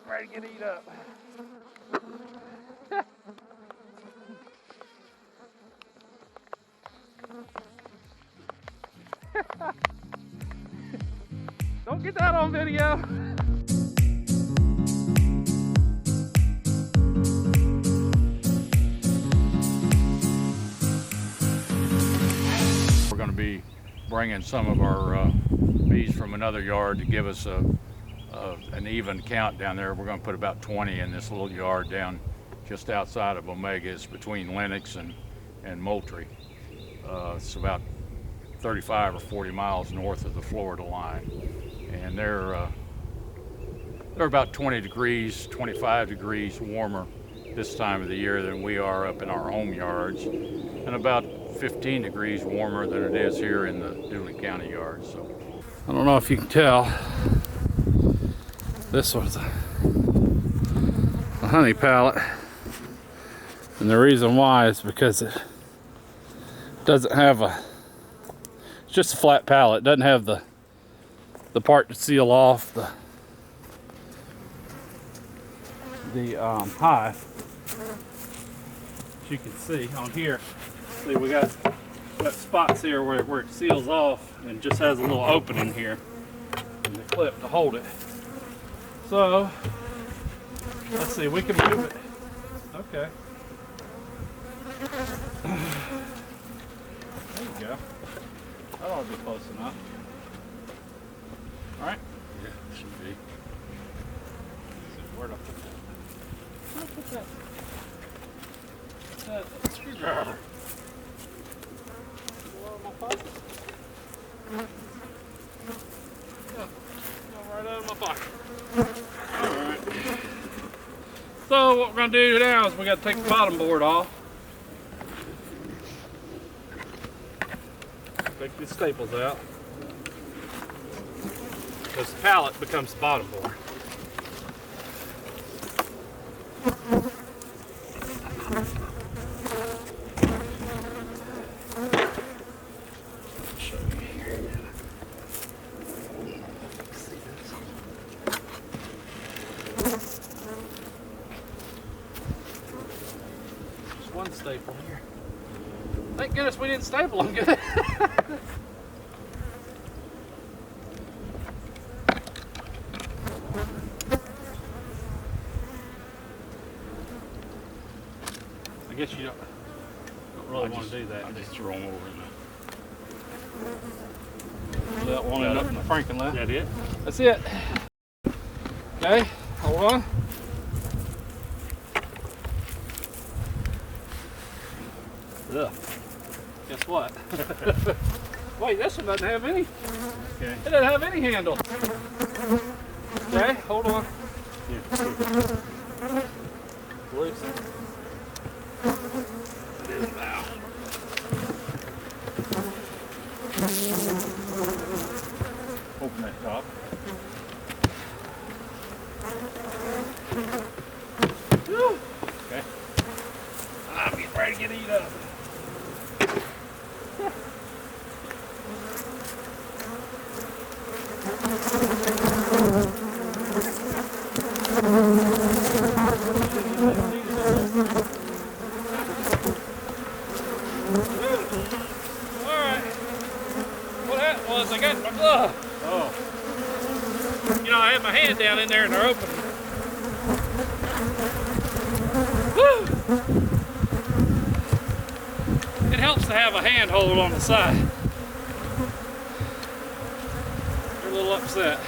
ready to get eat up. Don't get that on video. We're going to be bringing some of our bees from another yard to give us an even count down there. We're going to put about 20 in this little yard down just outside of Omega. It's between Lenox and Moultrie. It's about 35 or 40 miles north of the Florida line, and they're about 20 degrees, 25 degrees warmer this time of the year than we are up in our home yards, and about 15 degrees warmer than it is here in the Dooley County yard. So I don't know if you can tell, this was a honey pallet, and the reason why is because it doesn't have it's just a flat pallet. It doesn't have the part to seal off the hive. As you can see on here, see we got spots here where it seals off and just has a little opening here in the clip to hold it. So let's see, we can move it. Okay. There you go. That ought to be close enough. All right? Yeah, it should be. Let's see, where do I put that? Where do I put that? That screwdriver. In my pocket. Yeah, right out of my pocket. All right. So what we're going to do now is we got to take the bottom board off. Take these staples out, because the pallet becomes the bottom board. Show you here. See this? Just one staple here. Thank goodness we didn't staple them good. I guess you don't really want to do that. I just throw them over in there. That one end up in the Franken left. That it? That's it. Okay, hold on. Ugh. Guess what? Wait, this one doesn't have any. Okay. It doesn't have any handle. Okay, hold on. Loose. It is now. Open that top. Whew. Okay. I'm getting ready to get eat up. I got my glove. Oh. You know, I had my hand down in there and they're open. Woo! It helps to have a handhold on the side. They're a little upset.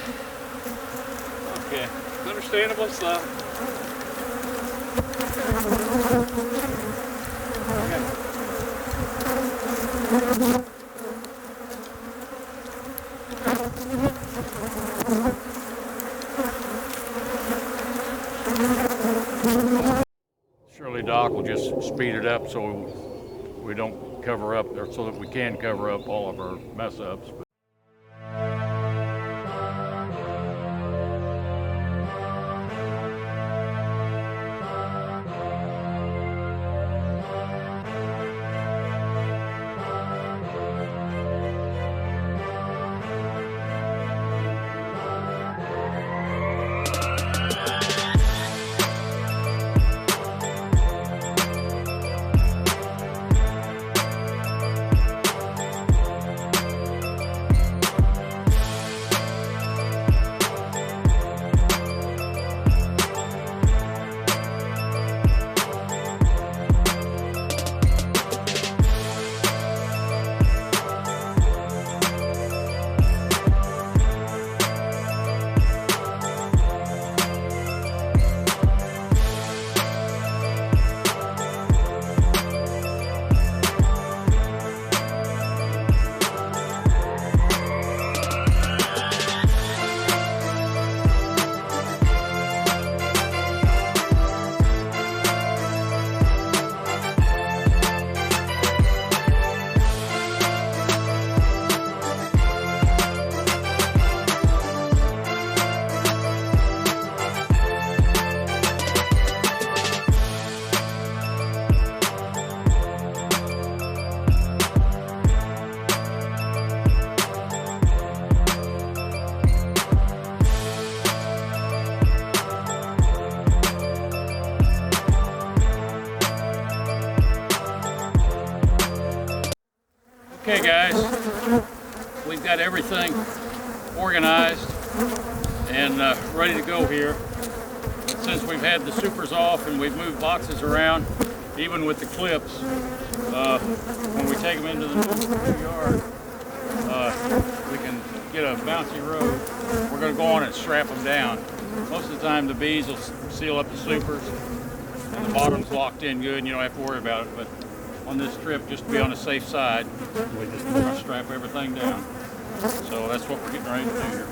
Okay, understandable stuff. Okay. Surely Doc will just speed it up so we don't cover up, or so that we can cover up all of our mess ups. we've got everything organized and ready to go here. But since we've had the supers off and we've moved boxes around, even with the clips, when we take them into the new yard, we can get a bouncy road. We're going to go on and strap them down. Most of the time the bees will seal up the supers and the bottom's locked in good and you don't have to worry about it. But on this trip, just to be on the safe side, we're going to strap everything down. So that's what we're getting ready to do here.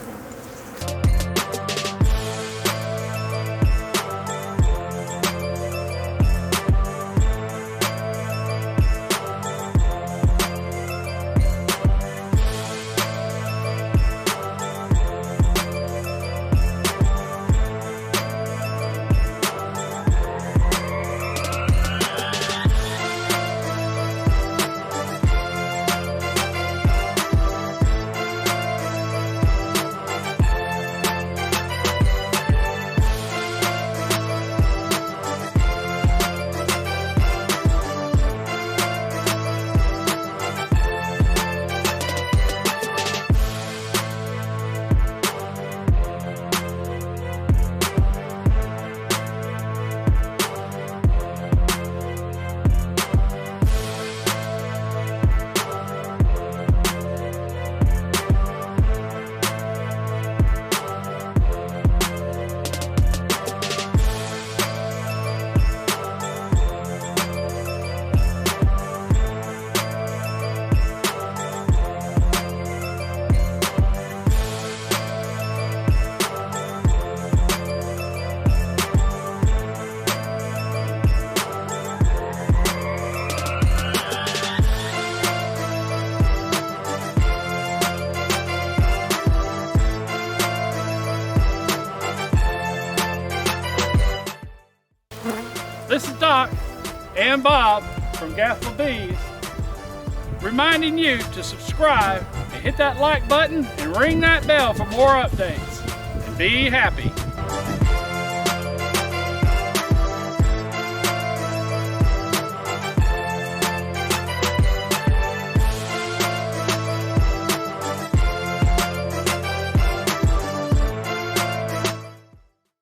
This is Doc and Bob from GAFLLA Bees, reminding you to subscribe and hit that like button and ring that bell for more updates. And be happy.